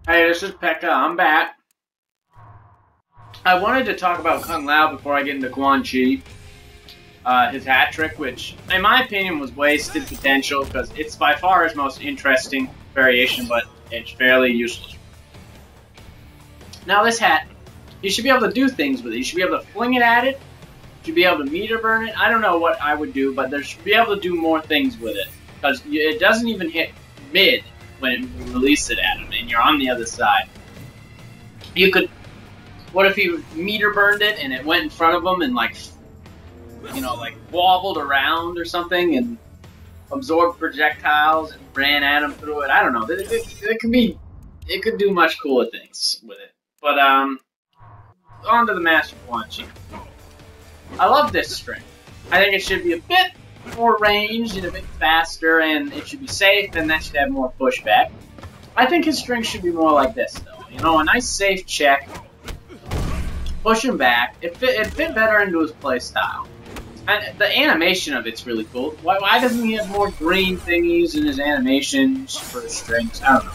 Hey, this is Pekka. I'm back. I wanted to talk about Kung Lao before I get into Quan Chi. His hat trick, which, in my opinion, was wasted potential because it's by far his most interesting variation, but it's fairly useless. Now, this hat, you should be able to do things with it. You should be able to fling it at it. You should be able to meter burn it. I don't know what I would do, but there should be able to do more things with it because it doesn't even hit mid when you release it at him, and you're on the other side. You could. What if you meter burned it and it went in front of him and like wobbled around or something and absorbed projectiles and ran at him through it? I don't know. It could do much cooler things with it. But on to the Master Quan Chi. I love this string. I think it should be a bit more ranged and a bit faster, and it should be safe, and that should have more pushback. I think his string should be more like this, though. You know, a nice safe check. Push him back. It fit better into his playstyle. And the animation of it's really cool. Why doesn't he have more green thingies in his animations for his strings? I don't know.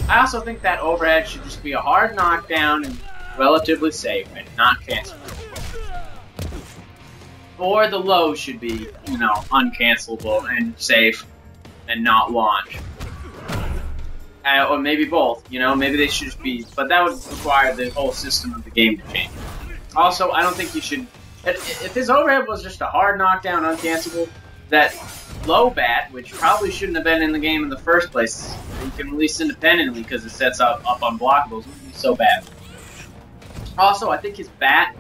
I also think that overhead should just be a hard knockdown and relatively safe and not cancelable. Or the low should be, uncancelable and safe and not launch. Or maybe both, maybe they should be, but that would require the whole system of the game to change. Also, I don't think you should, if his overhead was just a hard knockdown, uncancelable, that low bat, which probably shouldn't have been in the game in the first place, you can release independently because it sets up unblockables, wouldn't be so bad. Also, I think his bat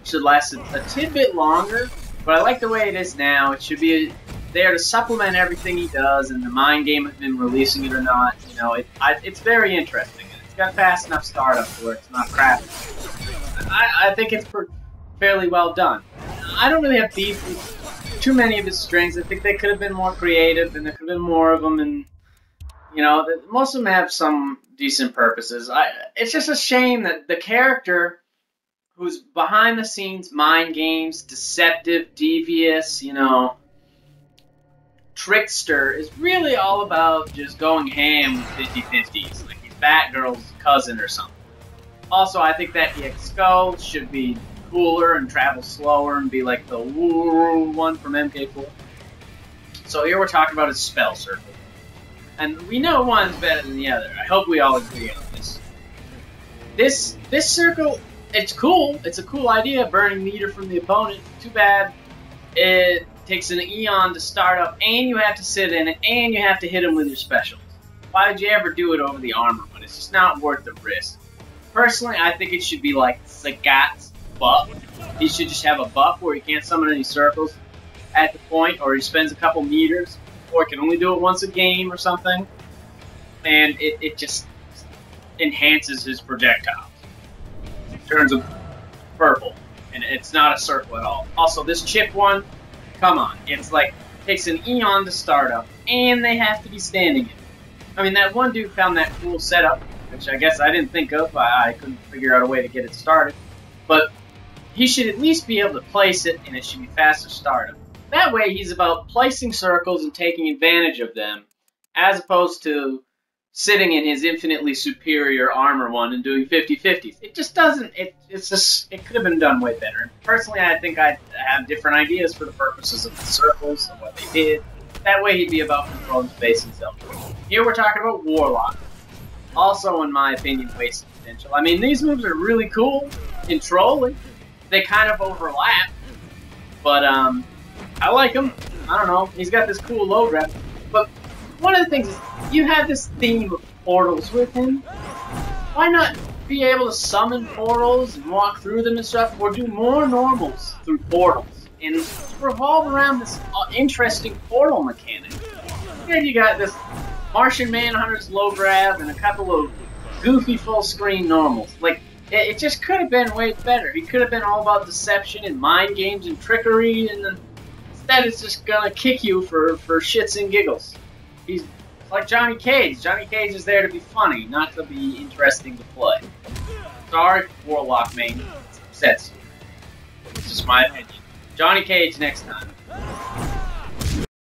should last a tidbit longer, but I like the way it is now. It should be there to supplement everything he does, and the mind game of him releasing it or not. It's very interesting, and it's got fast enough startup where it's not crappy. I think it's fairly well done. I don't really have beef with too many of his strings. I think they could have been more creative, and there could have been more of them, and most of them have some decent purposes. It's just a shame that the character who's behind the scenes mind games, deceptive, devious, trickster, is really all about just going ham with 50-50s, like he's Batgirl's cousin or something. Also, I think that EX Skull should be cooler and travel slower and be like the woo one from MK4. So here we're talking about his spell circle. And we know one's better than the other. I hope we all agree on this. This circle, it's cool. It's a cool idea, burning meter from the opponent. Too bad it takes an eon to start up, and you have to sit in it, and you have to hit him with your specials. Why would you ever do it over the armor one? It's just not worth the risk. Personally, I think it should be like Sagat's buff. He should just have a buff where he can't summon any circles at the point, or he spends a couple meters, or he can only do it once a game or something, and it just enhances his projectiles. Turns them purple, and it's not a circle at all. Also, this chip one, come on, it's like, takes an eon to start up, and they have to be standing in it. I mean, that one dude found that cool setup, which I guess I didn't think of. I couldn't figure out a way to get it started. But he should at least be able to place it, and it should be faster startup. That way, he's about placing circles and taking advantage of them, as opposed to sitting in his infinitely superior armor one and doing 50-50s. It just doesn't, it could have been done way better. Personally, I think I'd have different ideas for the purposes of the circles and what they did. That way he'd be about controlling space himself. Here we're talking about Warlock. Also, in my opinion, wasted potential. I mean, these moves are really cool in trolling. They kind of overlap. But, I like him. I don't know. He's got this cool low rep. But one of the things is, you have this theme of portals with him. Why not be able to summon portals and walk through them and stuff, or do more normals through portals and revolve around this interesting portal mechanic? Then you got this Martian Manhunter's low grab and a couple of goofy full screen normals. Like, it just could have been way better. He could have been all about deception and mind games and trickery, and instead it's just gonna kick you for shits and giggles. He's like Johnny Cage. Johnny Cage is there to be funny, not to be interesting to play. Sorry, Warlock main. It upsets you. It's just my opinion. Johnny Cage next time.